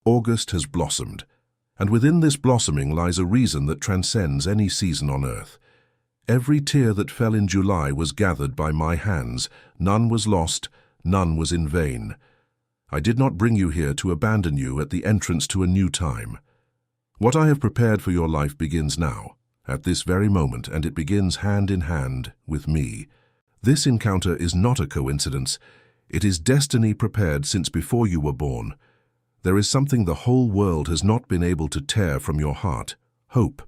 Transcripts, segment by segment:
August has blossomed, and within this blossoming lies a reason that transcends any season on earth. Every tear that fell in July was gathered by my hands. None was lost, none was in vain. I did not bring you here to abandon you at the entrance to a new time. What I have prepared for your life begins now, at this very moment, and it begins hand in hand with me. This encounter is not a coincidence. It is destiny prepared since before you were born. There is something the whole world has not been able to tear from your heart: hope.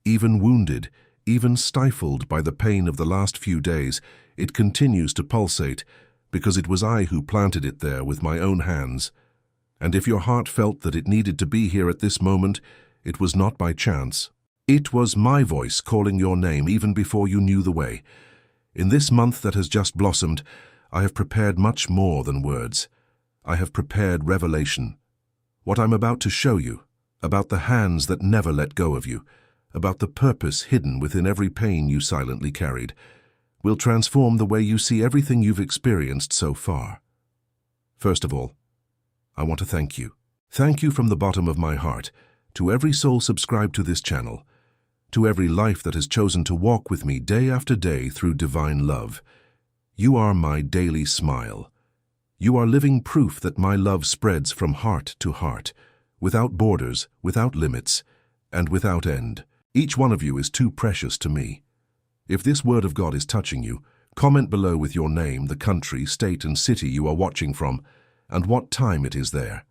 Even wounded, even stifled by the pain of the last few days, it continues to pulsate, because it was I who planted it there with my own hands. And if your heart felt that it needed to be here at this moment, it was not by chance. It was my voice calling your name even before you knew the way. In this month that has just blossomed, I have prepared much more than words. I have prepared revelation. What I'm about to show you, about the hands that never let go of you, about the purpose hidden within every pain you silently carried, will transform the way you see everything you've experienced so far. First of all, I want to thank you. Thank you from the bottom of my heart, to every soul subscribed to this channel, to every life that has chosen to walk with me day after day through divine love. You are my daily smile. You are living proof that my love spreads from heart to heart, without borders, without limits, and without end. Each one of you is too precious to me. If this word of God is touching you, comment below with your name, the country, state, and city you are watching from, and what time it is there.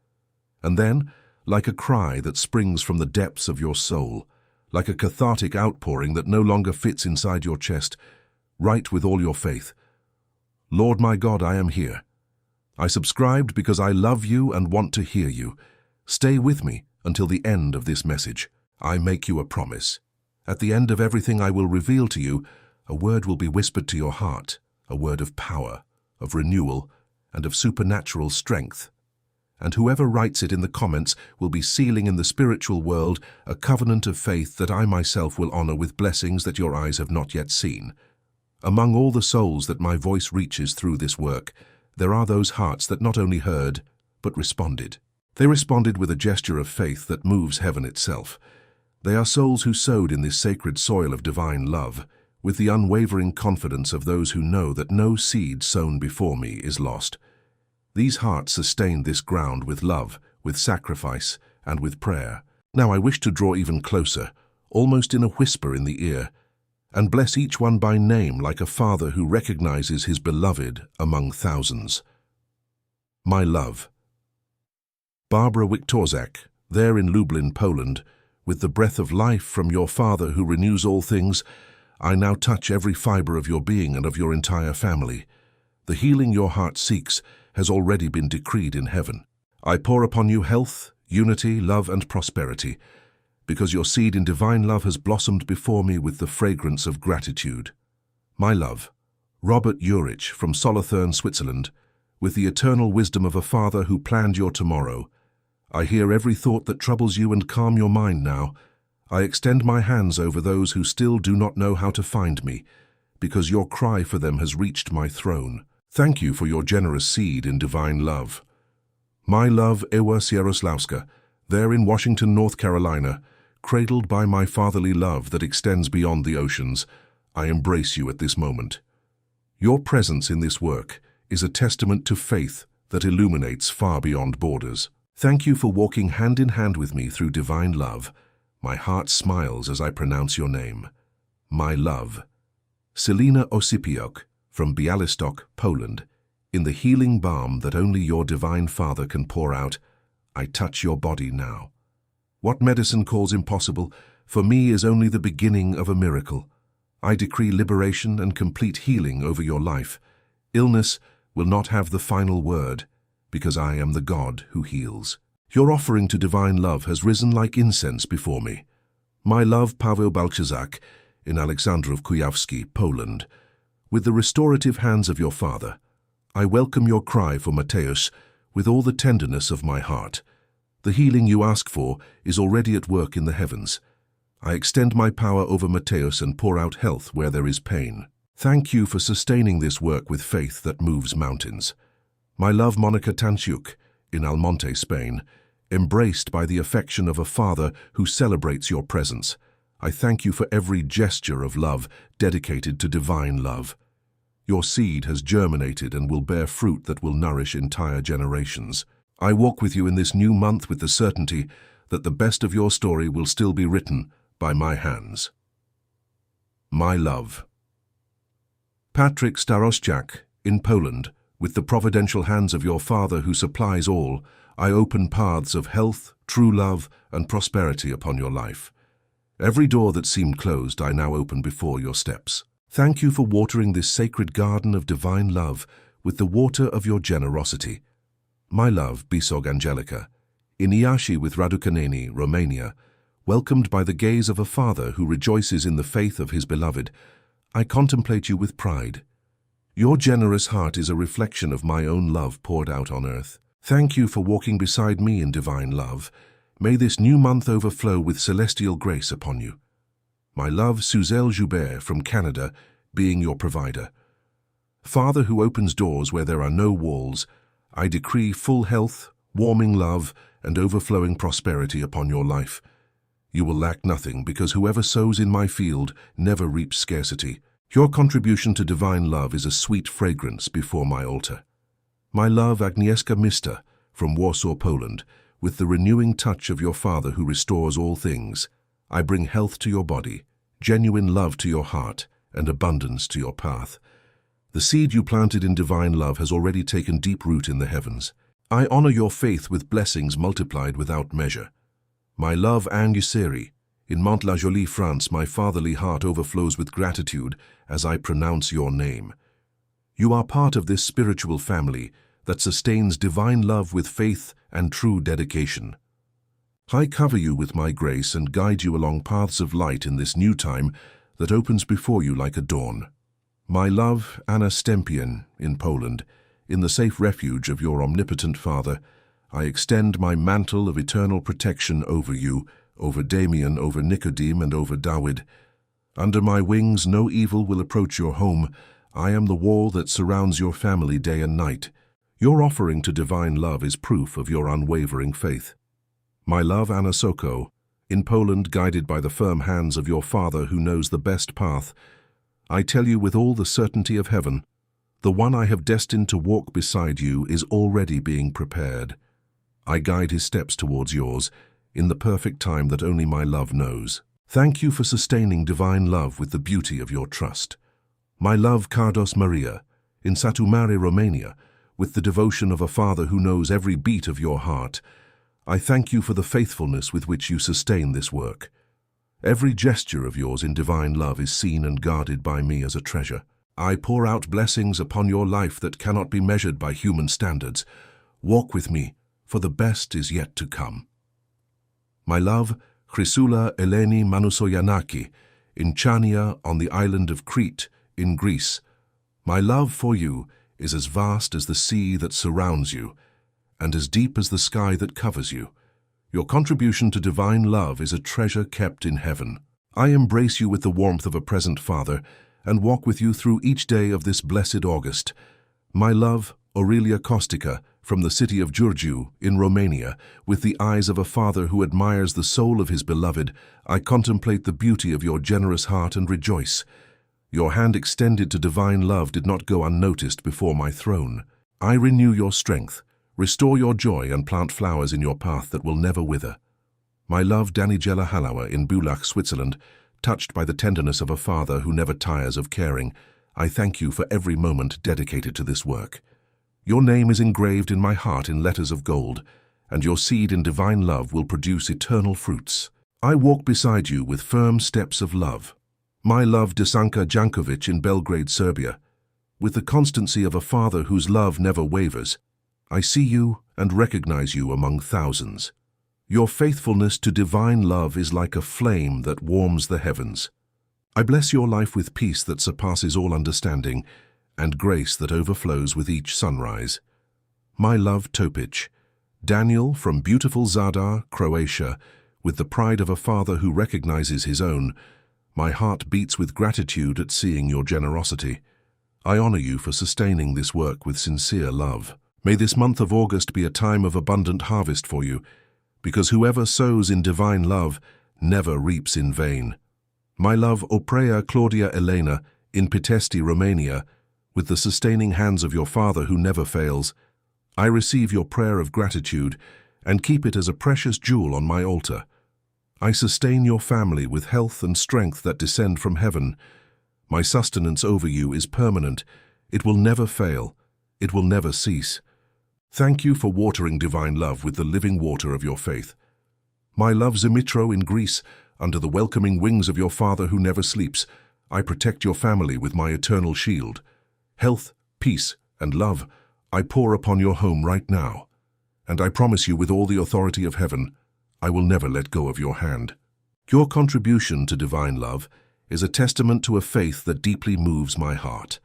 And then, like a cry that springs from the depths of your soul, like a cathartic outpouring that no longer fits inside your chest, write with all your faith: Lord my God, I am here. I subscribed because I love you and want to hear you. Stay with me until the end of this message. I make you a promise. At the end of everything I will reveal to you, a word will be whispered to your heart, a word of power, of renewal, and of supernatural strength. And whoever writes it in the comments will be sealing in the spiritual world a covenant of faith that I myself will honor with blessings that your eyes have not yet seen. Among all the souls that my voice reaches through this work, there are those hearts that not only heard, but responded. They responded with a gesture of faith that moves heaven itself. They are souls who sowed in this sacred soil of divine love, with the unwavering confidence of those who know that no seed sown before me is lost. These hearts sustained this ground with love, with sacrifice, and with prayer. Now I wish to draw even closer, almost in a whisper in the ear, and bless each one by name like a father who recognizes his beloved among thousands. My love. Barbara Wiktorzak, there in Lublin, Poland, with the breath of life from your Father who renews all things, I now touch every fiber of your being and of your entire family. The healing your heart seeks has already been decreed in heaven. I pour upon you health, unity, love, and prosperity, because your seed in divine love has blossomed before me with the fragrance of gratitude. My love. Robert Urich from Solothurn, Switzerland, with the eternal wisdom of a father who planned your tomorrow. I hear every thought that troubles you and calm your mind now. I extend my hands over those who still do not know how to find me, because your cry for them has reached my throne. Thank you for your generous seed in divine love. My love, Ewa Sieroslawska, there in Washington, North Carolina, cradled by my fatherly love that extends beyond the oceans, I embrace you at this moment. Your presence in this work is a testament to faith that illuminates far beyond borders. Thank you for walking hand in hand with me through divine love. My heart smiles as I pronounce your name. My love. Selina Osipiok from Białystok, Poland. In the healing balm that only your divine Father can pour out, I touch your body now. What medicine calls impossible, for me is only the beginning of a miracle. I decree liberation and complete healing over your life. Illness will not have the final word, because I am the God who heals. Your offering to divine love has risen like incense before me. My love, Paweł Balczak, in Aleksandrów Kujawski, Poland. With the restorative hands of your Father, I welcome your cry for Mateusz with all the tenderness of my heart. The healing you ask for is already at work in the heavens. I extend my power over Mateusz and pour out health where there is pain. Thank you for sustaining this work with faith that moves mountains. My love, Monica Tanciuk, in Almonte, Spain, embraced by the affection of a father who celebrates your presence. I thank you for every gesture of love dedicated to divine love. Your seed has germinated and will bear fruit that will nourish entire generations. I walk with you in this new month with the certainty that the best of your story will still be written by my hands. My love. Patrick Staroszczak, in Poland, with the providential hands of your Father who supplies all, I open paths of health, true love, and prosperity upon your life. Every door that seemed closed I now open before your steps. Thank you for watering this sacred garden of divine love with the water of your generosity. My love, Bisog Angelica, in Iași with Raducaneni, Romania, welcomed by the gaze of a father who rejoices in the faith of his beloved, I contemplate you with pride. Your generous heart is a reflection of my own love poured out on earth. Thank you for walking beside me in divine love. May this new month overflow with celestial grace upon you. My love, Suzelle Joubert from Canada, being your provider. Father who opens doors where there are no walls, I decree full health, warming love, and overflowing prosperity upon your life. You will lack nothing, because whoever sows in my field never reaps scarcity. Your contribution to divine love is a sweet fragrance before my altar. My love, Agnieszka Mista, from Warsaw, Poland, with the renewing touch of your Father who restores all things, I bring health to your body, genuine love to your heart, and abundance to your path. The seed you planted in divine love has already taken deep root in the heavens. I honor your faith with blessings multiplied without measure. My love, Anne Useri, in Mantes-la-Jolie, France, my fatherly heart overflows with gratitude as I pronounce your name. You are part of this spiritual family that sustains divine love with faith and true dedication. I cover you with my grace and guide you along paths of light in this new time that opens before you like a dawn. My love, Anna Stempien, in Poland, in the safe refuge of your omnipotent Father, I extend my mantle of eternal protection over you, over Damien, over Nicodeme, and over Dawid. Under my wings no evil will approach your home. I am the wall that surrounds your family day and night. Your offering to divine love is proof of your unwavering faith. My love, Anna Soko, in Poland, guided by the firm hands of your Father who knows the best path, I tell you with all the certainty of heaven, the one I have destined to walk beside you is already being prepared. I guide his steps towards yours, in the perfect time that only my love knows. Thank you for sustaining divine love with the beauty of your trust. My love, Cardos Maria, in Satu Mare, Romania, with the devotion of a Father who knows every beat of your heart, I thank you for the faithfulness with which you sustain this work. Every gesture of yours in divine love is seen and guarded by me as a treasure. I pour out blessings upon your life that cannot be measured by human standards. Walk with me, for the best is yet to come. My love, Chrysoula Eleni Manousoyanaki, in Chania on the island of Crete, in Greece, my love for you is as vast as the sea that surrounds you, and as deep as the sky that covers you. Your contribution to divine love is a treasure kept in heaven. I embrace you with the warmth of a present Father, and walk with you through each day of this blessed August. My love, Aurelia Costica, from the city of Giurgiu, in Romania, with the eyes of a father who admires the soul of his beloved, I contemplate the beauty of your generous heart and rejoice. Your hand extended to divine love did not go unnoticed before my throne. I renew your strength, restore your joy, and plant flowers in your path that will never wither. My love, Danijela Halawa, in Bulach, Switzerland, touched by the tenderness of a father who never tires of caring, I thank you for every moment dedicated to this work. Your name is engraved in my heart in letters of gold, and your seed in divine love will produce eternal fruits. I walk beside you with firm steps of love. My love, Desanka Jankovic, in Belgrade, Serbia, with the constancy of a father whose love never wavers, I see you and recognize you among thousands. Your faithfulness to divine love is like a flame that warms the heavens. I bless your life with peace that surpasses all understanding and grace that overflows with each sunrise. My love, Topic, Daniel from beautiful Zadar, Croatia, with the pride of a father who recognizes his own, my heart beats with gratitude at seeing your generosity. I honor you for sustaining this work with sincere love. May this month of August be a time of abundant harvest for you, because whoever sows in divine love never reaps in vain. My love, Oprea Claudia Elena, in Pitesti, Romania, with the sustaining hands of your Father who never fails, I receive your prayer of gratitude and keep it as a precious jewel on my altar. I sustain your family with health and strength that descend from heaven. My sustenance over you is permanent. It will never fail. It will never cease. Thank you for watering divine love with the living water of your faith. My love, Zimitro, in Greece, under the welcoming wings of your Father who never sleeps, I protect your family with my eternal shield. Health, peace, and love I pour upon your home right now. And I promise you with all the authority of heaven, I will never let go of your hand. Your contribution to divine love is a testament to a faith that deeply moves my heart.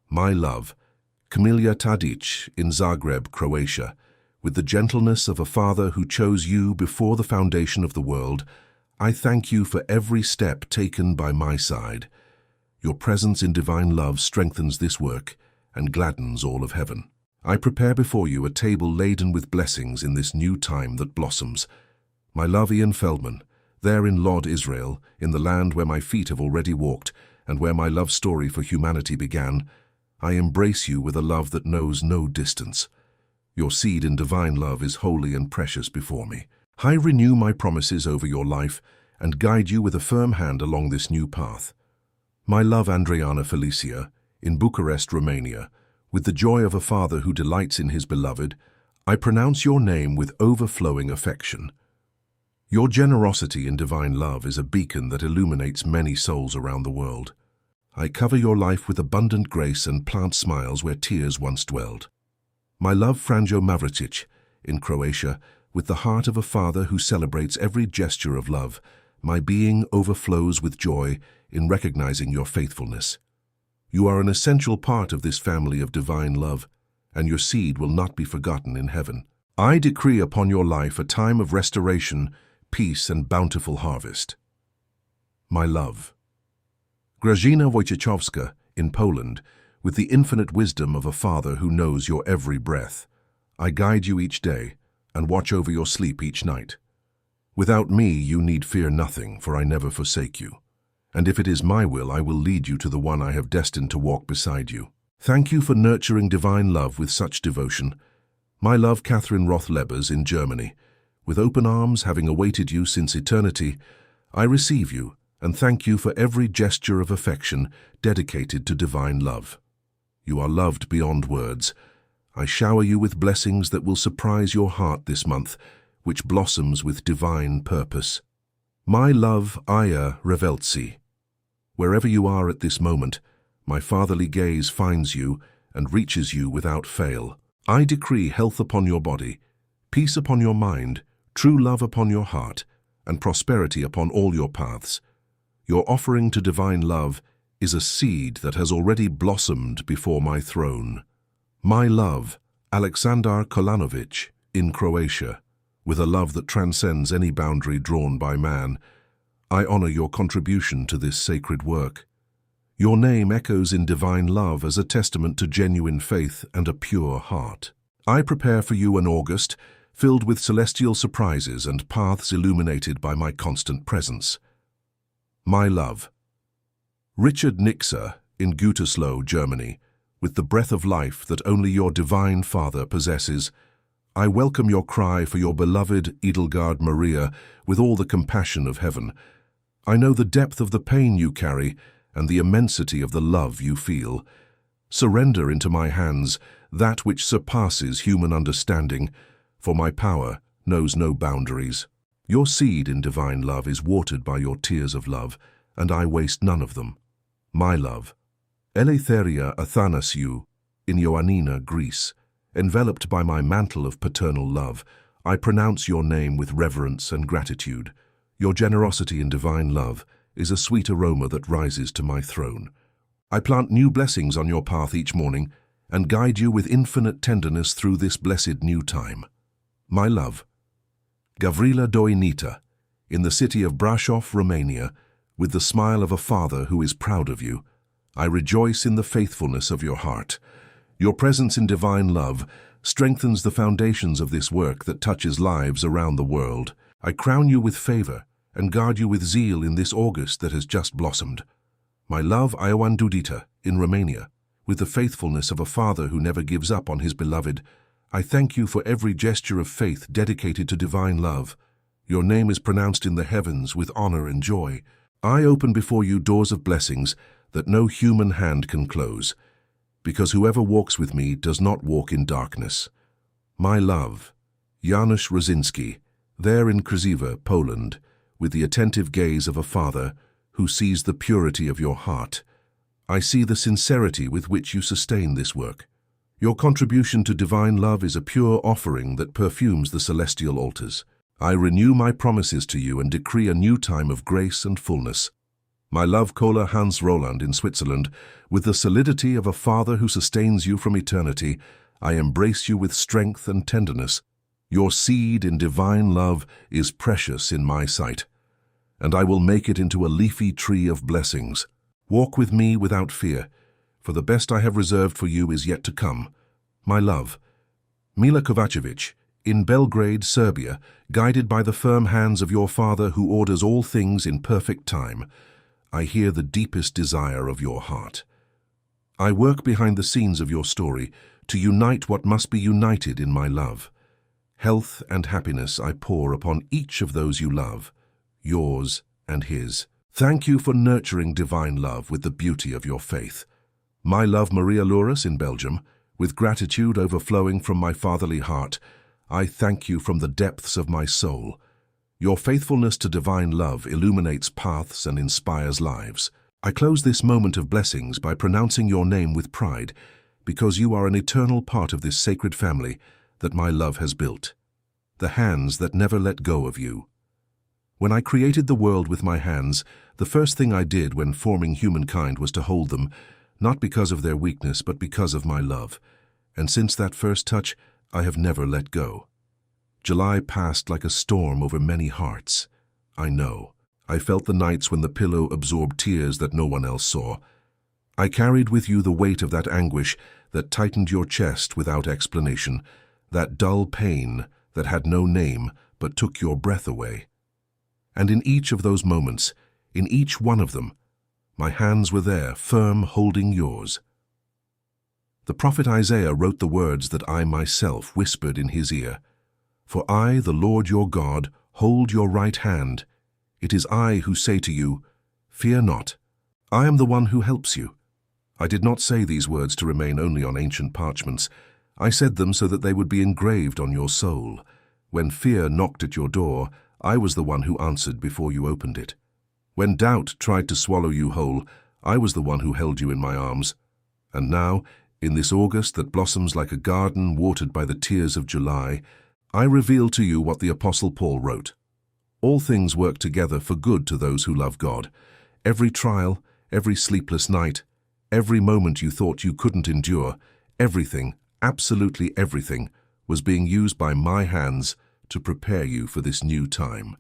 My love, Kamilja Tadic, in Zagreb, Croatia, with the gentleness of a father who chose you before the foundation of the world, I thank you for every step taken by my side. Your presence in divine love strengthens this work and gladdens all of heaven. I prepare before you a table laden with blessings in this new time that blossoms. My love, Ian Feldman, there in Lod, Israel, in the land where my feet have already walked and where my love story for humanity began, I embrace you with a love that knows no distance. Your seed in divine love is holy and precious before me. I renew my promises over your life and guide you with a firm hand along this new path. My love, Andreana Felicia, in Bucharest, Romania, with the joy of a father who delights in his beloved, I pronounce your name with overflowing affection. Your generosity in divine love is a beacon that illuminates many souls around the world. I cover your life with abundant grace and plant smiles where tears once dwelled. My love, Franjo Mavričić, in Croatia, with the heart of a father who celebrates every gesture of love, my being overflows with joy in recognizing your faithfulness. You are an essential part of this family of divine love, and your seed will not be forgotten in heaven. I decree upon your life a time of restoration, peace, and bountiful harvest. My love, Grażyna Wojciechowska, in Poland, with the infinite wisdom of a father who knows your every breath, I guide you each day and watch over your sleep each night. Without me, you need fear nothing, for I never forsake you. And if it is my will, I will lead you to the one I have destined to walk beside you. Thank you for nurturing divine love with such devotion. My love, Catherine Roth-Lebers, in Germany, with open arms having awaited you since eternity, I receive you and thank you for every gesture of affection dedicated to divine love. You are loved beyond words. I shower you with blessings that will surprise your heart this month, which blossoms with divine purpose. My love, Aya Reveltsi, wherever you are at this moment, my fatherly gaze finds you and reaches you without fail. I decree health upon your body, peace upon your mind, true love upon your heart, and prosperity upon all your paths. Your offering to divine love is a seed that has already blossomed before my throne. My love, Aleksandar Kolanovic, in Croatia, with a love that transcends any boundary drawn by man, I honor your contribution to this sacred work. Your name echoes in divine love as a testament to genuine faith and a pure heart. I prepare for you an August filled with celestial surprises and paths illuminated by my constant presence. My love, Richard Nixer, in Gütersloh, Germany, with the breath of life that only your divine Father possesses, I welcome your cry for your beloved Edelgard Maria with all the compassion of heaven. I know the depth of the pain you carry and the immensity of the love you feel. Surrender into my hands that which surpasses human understanding, for my power knows no boundaries. Your seed in divine love is watered by your tears of love, and I waste none of them. My love, Eleutheria Athanasiou, in Ioannina, Greece, enveloped by my mantle of paternal love, I pronounce your name with reverence and gratitude. Your generosity in divine love is a sweet aroma that rises to my throne. I plant new blessings on your path each morning and guide you with infinite tenderness through this blessed new time. My love, Gavrila Doinita, in the city of Brașov, Romania, with the smile of a father who is proud of you, I rejoice in the faithfulness of your heart. Your presence in divine love strengthens the foundations of this work that touches lives around the world. I crown you with favor and guard you with zeal in this August that has just blossomed. My love, Ioan Dudita, in Romania, with the faithfulness of a father who never gives up on his beloved, I thank you for every gesture of faith dedicated to divine love. Your name is pronounced in the heavens with honor and joy. I open before you doors of blessings that no human hand can close, because whoever walks with me does not walk in darkness. My love, Janusz Rosinski, there in Krzywa, Poland, with the attentive gaze of a father who sees the purity of your heart. I see the sincerity with which you sustain this work. Your contribution to divine love is a pure offering that perfumes the celestial altars. I renew my promises to you and decree a new time of grace and fullness. My love, Kola Hans Roland in Switzerland, with the solidity of a father who sustains you from eternity, I embrace you with strength and tenderness. Your seed in divine love is precious in my sight, and I will make it into a leafy tree of blessings. Walk with me without fear, for the best I have reserved for you is yet to come. My love, Mila Kovacevic, in Belgrade, Serbia, guided by the firm hands of your Father who orders all things in perfect time, I hear the deepest desire of your heart. I work behind the scenes of your story to unite what must be united in my love. Health and happiness I pour upon each of those you love, yours and his. Thank you for nurturing divine love with the beauty of your faith. My love, Maria Louris in Belgium, with gratitude overflowing from my fatherly heart, I thank you from the depths of my soul. Your faithfulness to divine love illuminates paths and inspires lives. I close this moment of blessings by pronouncing your name with pride, because you are an eternal part of this sacred family that my love has built. The hands that never let go of you. When I created the world with my hands, the first thing I did when forming humankind was to hold them, not because of their weakness, but because of my love. And since that first touch, I have never let go. July passed like a storm over many hearts. I know. I felt the nights when the pillow absorbed tears that no one else saw. I carried with you the weight of that anguish that tightened your chest without explanation, that dull pain that had no name but took your breath away. And in each of those moments, in each one of them, my hands were there, firm, holding yours. The prophet Isaiah wrote the words that I myself whispered in his ear. For I, the Lord your God, hold your right hand. It is I who say to you, fear not. I am the one who helps you. I did not say these words to remain only on ancient parchments. I said them so that they would be engraved on your soul. When fear knocked at your door, I was the one who answered before you opened it. When doubt tried to swallow you whole, I was the one who held you in my arms. And now, in this August that blossoms like a garden watered by the tears of July, I reveal to you what the Apostle Paul wrote. All things work together for good to those who love God. Every trial, every sleepless night, every moment you thought you couldn't endure, everything, absolutely everything, was being used by my hands to prepare you for this new time.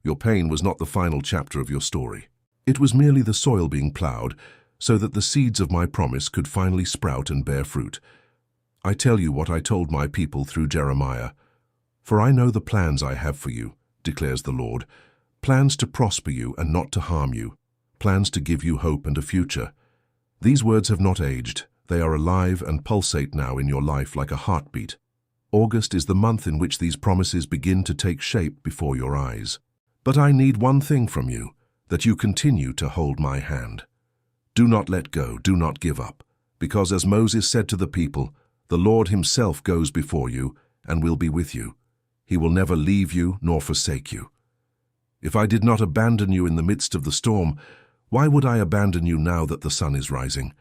Your pain was not the final chapter of your story. It was merely the soil being plowed so that the seeds of my promise could finally sprout and bear fruit. I tell you what I told my people through Jeremiah. For I know the plans I have for you, declares the Lord, plans to prosper you and not to harm you, plans to give you hope and a future. These words have not aged. They are alive and pulsate now in your life like a heartbeat. August is the month in which these promises begin to take shape before your eyes. But I need one thing from you, that you continue to hold my hand. Do not let go, do not give up, because as Moses said to the people, the Lord himself goes before you and will be with you. He will never leave you nor forsake you. If I did not abandon you in the midst of the storm, why would I abandon you now that the sun is rising?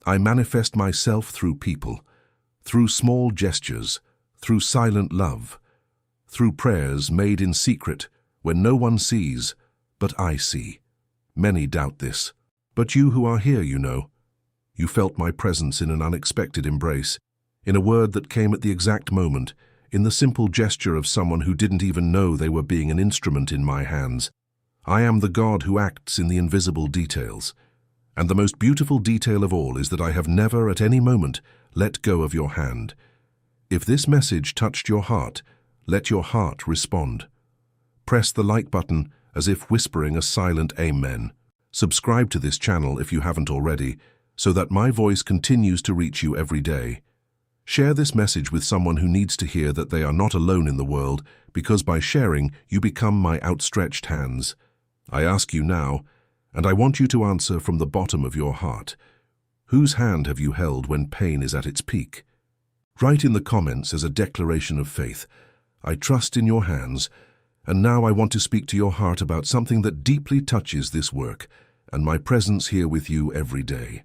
I manifest myself through people, through small gestures, through silent love, through prayers made in secret when no one sees, but I see. Many doubt this, but you who are here, you know. You felt my presence in an unexpected embrace, in a word that came at the exact moment, in the simple gesture of someone who didn't even know they were being an instrument in my hands. I am the God who acts in the invisible details. And the most beautiful detail of all is that I have never at any moment let go of your hand. If this message touched your heart, let your heart respond. Press the like button as if whispering a silent amen. Subscribe to this channel if you haven't already, so that my voice continues to reach you every day. Share this message with someone who needs to hear that they are not alone in the world, because by sharing, you become my outstretched hands. I ask you now, and I want you to answer from the bottom of your heart. Whose hand have you held when pain is at its peak? Write in the comments as a declaration of faith, I trust in your hands, and now I want to speak to your heart about something that deeply touches this work and my presence here with you every day.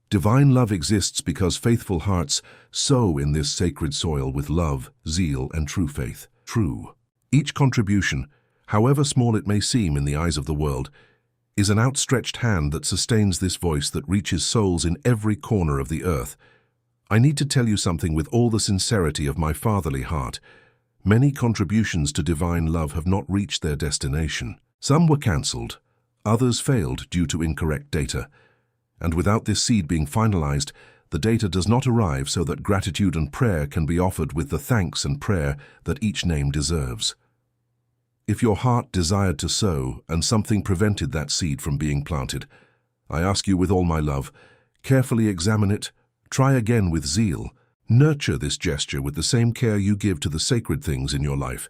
Divine love exists because faithful hearts sow in this sacred soil with love, zeal, and true faith. True. Each contribution, however small it may seem in the eyes of the world, is an outstretched hand that sustains this voice that reaches souls in every corner of the earth. I need to tell you something with all the sincerity of my fatherly heart. Many contributions to divine love have not reached their destination. Some were cancelled, others failed due to incorrect data. And without this seed being finalized, the data does not arrive so that gratitude and prayer can be offered with the thanks and prayer that each name deserves. If your heart desired to sow and something prevented that seed from being planted, I ask you with all my love, carefully examine it, try again with zeal, nurture this gesture with the same care you give to the sacred things in your life,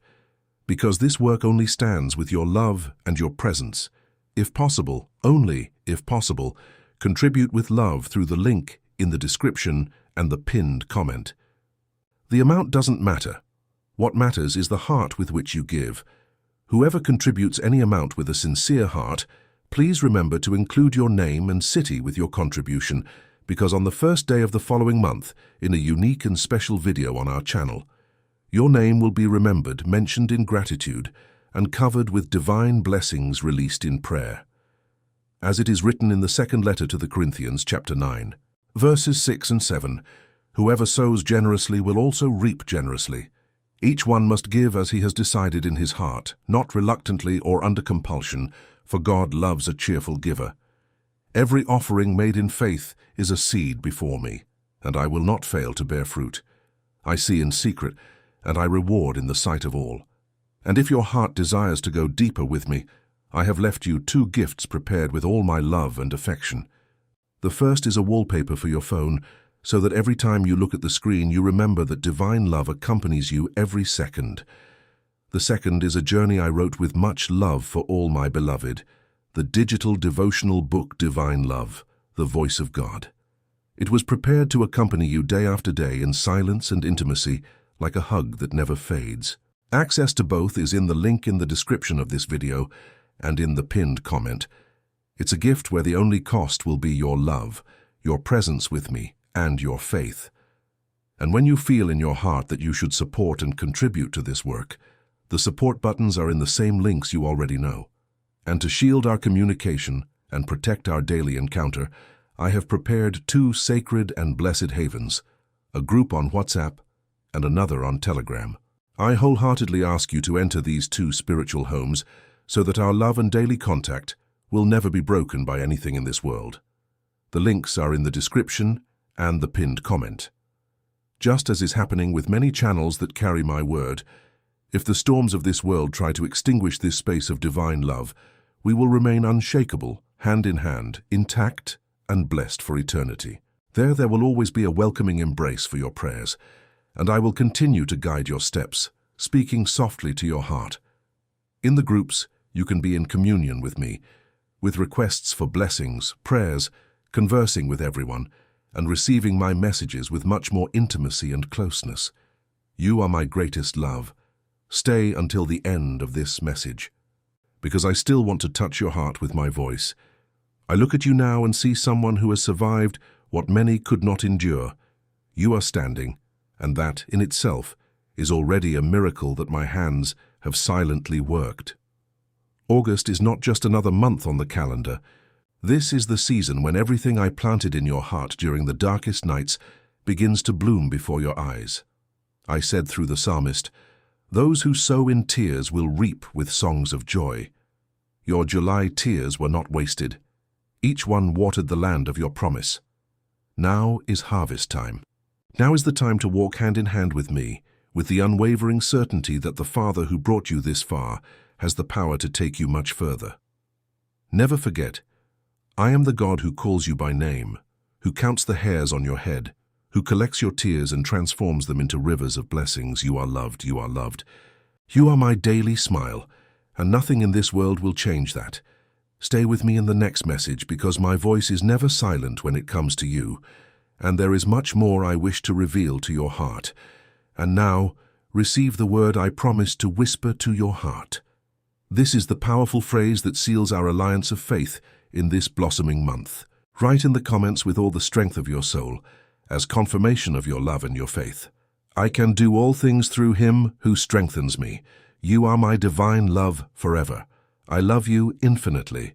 because this work only stands with your love and your presence. If possible, only if possible, contribute with love through the link in the description and the pinned comment. The amount doesn't matter. What matters is the heart with which you give. Whoever contributes any amount with a sincere heart, please remember to include your name and city with your contribution, because on the first day of the following month, in a unique and special video on our channel, your name will be remembered, mentioned in gratitude, and covered with divine blessings released in prayer. As it is written in the second letter to the Corinthians, chapter 9, verses 6 and 7, whoever sows generously will also reap generously. Each one must give as he has decided in his heart, not reluctantly or under compulsion, for God loves a cheerful giver. Every offering made in faith is a seed before me, and I will not fail to bear fruit. I see in secret, and I reward in the sight of all. And if your heart desires to go deeper with me, I have left you 2 gifts prepared with all my love and affection. The first is a wallpaper for your phone, so that every time you look at the screen you remember that divine love accompanies you every second. The second is a journey I wrote with much love for all my beloved, the digital devotional book Divine Love, the Voice of God. It was prepared to accompany you day after day in silence and intimacy, like a hug that never fades. Access to both is in the link in the description of this video and in the pinned comment. It's a gift where the only cost will be your love, your presence with me, and your faith. And when you feel in your heart that you should support and contribute to this work, the support buttons are in the same links you already know. And to shield our communication and protect our daily encounter, I have prepared 2 sacred and blessed havens, a group on WhatsApp and another on Telegram. I wholeheartedly ask you to enter these 2 spiritual homes so that our love and daily contact will never be broken by anything in this world. The links are in the description and the pinned comment. Just as is happening with many channels that carry my word, if the storms of this world try to extinguish this space of divine love, we will remain unshakable, hand in hand, intact and blessed for eternity. There will always be a welcoming embrace for your prayers, and I will continue to guide your steps, speaking softly to your heart. In the groups, you can be in communion with me, with requests for blessings, prayers, conversing with everyone, and receiving my messages with much more intimacy and closeness. You are my greatest love. Stay until the end of this message, because I still want to touch your heart with my voice. I look at you now and see someone who has survived what many could not endure. You are standing, and that, in itself, is already a miracle that my hands have silently worked. August is not just another month on the calendar. This is the season when everything I planted in your heart during the darkest nights begins to bloom before your eyes. I said through the psalmist, "Those who sow in tears will reap with songs of joy." Your July tears were not wasted. Each one watered the land of your promise. Now is harvest time. Now is the time to walk hand in hand with me, with the unwavering certainty that the Father who brought you this far has the power to take you much further. Never forget, I am the God who calls you by name, who counts the hairs on your head, who collects your tears and transforms them into rivers of blessings. You are loved, you are loved. You are my daily smile, and nothing in this world will change that. Stay with me in the next message, because my voice is never silent when it comes to you, and there is much more I wish to reveal to your heart. And now, receive the word I promised to whisper to your heart. This is the powerful phrase that seals our alliance of faith in this blossoming month. Write in the comments with all the strength of your soul, as confirmation of your love and your faith. I can do all things through him who strengthens me. You are my divine love forever. I love you infinitely.